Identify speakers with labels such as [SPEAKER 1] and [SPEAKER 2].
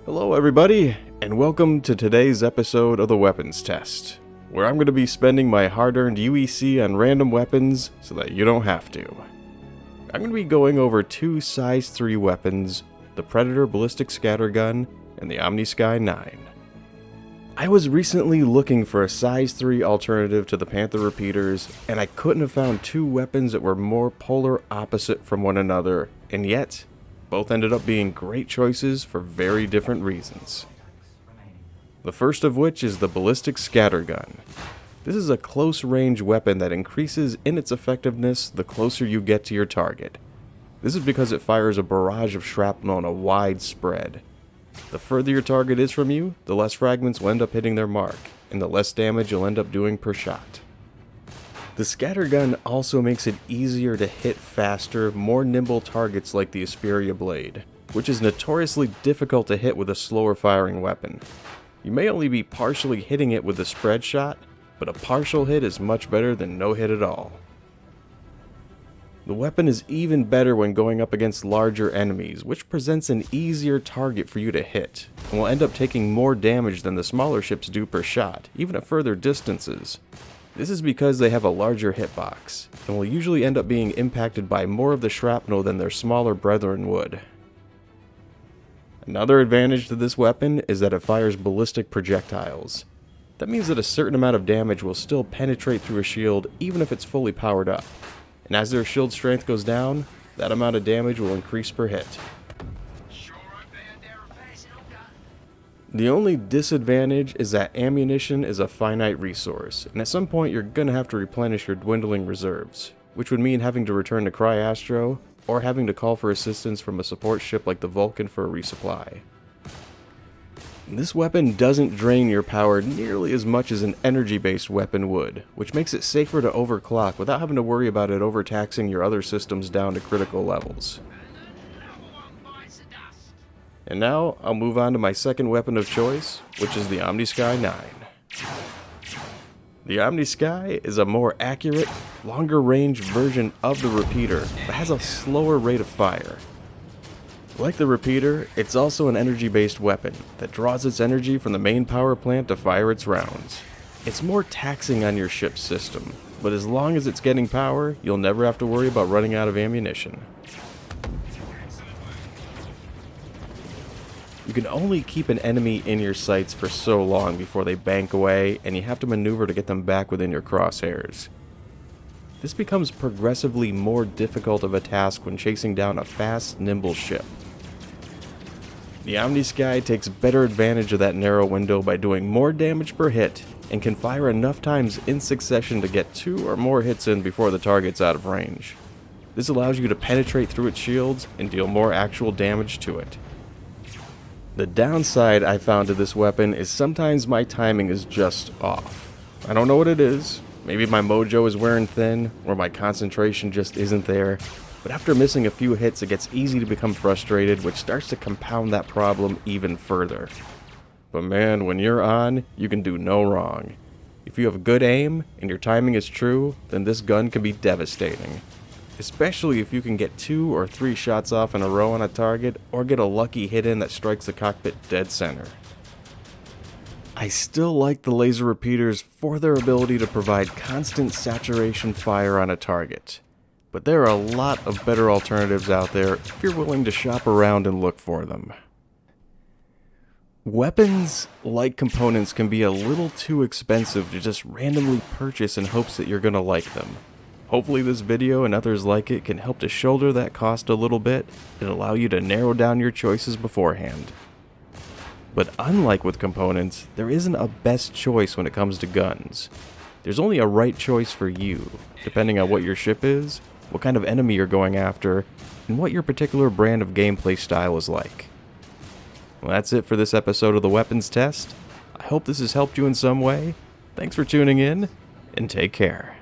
[SPEAKER 1] Hello everybody, and welcome to today's episode of the Weapons Test, where I'm going to be spending my hard-earned UEC on random weapons so that you don't have to. I'm going to be going over two size 3 weapons, the Predator Ballistic Scattergun and the Omnisky 9. I was recently looking for a size 3 alternative to the Panther repeaters, and I couldn't have found two weapons that were more polar opposite from one another, and yet both ended up being great choices for very different reasons. The first of which is the Ballistic Scattergun. This is a close-range weapon that increases in its effectiveness the closer you get to your target. This is because it fires a barrage of shrapnel on a wide spread. The further your target is from you, the less fragments will end up hitting their mark, and the less damage you'll end up doing per shot. The Scattergun also makes it easier to hit faster, more nimble targets like the Asperia blade, which is notoriously difficult to hit with a slower firing weapon. You may only be partially hitting it with a spread shot, but a partial hit is much better than no hit at all. The weapon is even better when going up against larger enemies, which presents an easier target for you to hit, and will end up taking more damage than the smaller ships do per shot, even at further distances. This is because they have a larger hitbox, and will usually end up being impacted by more of the shrapnel than their smaller brethren would. Another advantage to this weapon is that it fires ballistic projectiles. That means that a certain amount of damage will still penetrate through a shield even if it's fully powered up, and as their shield strength goes down, that amount of damage will increase per hit. The only disadvantage is that ammunition is a finite resource, and at some point you're going to have to replenish your dwindling reserves, which would mean having to return to Cryastro, or having to call for assistance from a support ship like the Vulcan for a resupply. This weapon doesn't drain your power nearly as much as an energy-based weapon would, which makes it safer to overclock without having to worry about it overtaxing your other systems down to critical levels. And now, I'll move on to my second weapon of choice, which is the Omnisky 9. The Omnisky is a more accurate, longer range version of the repeater, but has a slower rate of fire. Like the repeater, it's also an energy-based weapon that draws its energy from the main power plant to fire its rounds. It's more taxing on your ship's system, but as long as it's getting power, you'll never have to worry about running out of ammunition. You can only keep an enemy in your sights for so long before they bank away, and you have to maneuver to get them back within your crosshairs. This becomes progressively more difficult of a task when chasing down a fast, nimble ship. The Omnisky takes better advantage of that narrow window by doing more damage per hit, and can fire enough times in succession to get 2 or more hits in before the target's out of range. This allows you to penetrate through its shields and deal more actual damage to it. The downside I found to this weapon is sometimes my timing is just off. I don't know what it is. Maybe my mojo is wearing thin, or my concentration just isn't there. But after missing a few hits, it gets easy to become frustrated, which starts to compound that problem even further. But man, when you're on, you can do no wrong. If you have good aim, and your timing is true, then this gun can be devastating. Especially if you can get 2 or 3 shots off in a row on a target, or get a lucky hit in that strikes the cockpit dead center. I still like the laser repeaters for their ability to provide constant saturation fire on a target, but there are a lot of better alternatives out there if you're willing to shop around and look for them. Weapons, like components, can be a little too expensive to just randomly purchase in hopes that you're gonna like them. Hopefully this video and others like it can help to shoulder that cost a little bit and allow you to narrow down your choices beforehand. But unlike with components, there isn't a best choice when it comes to guns. There's only a right choice for you, depending on what your ship is, what kind of enemy you're going after, and what your particular brand of gameplay style is like. Well, that's it for this episode of the Weapons Test. I hope this has helped you in some way. Thanks for tuning in, and take care.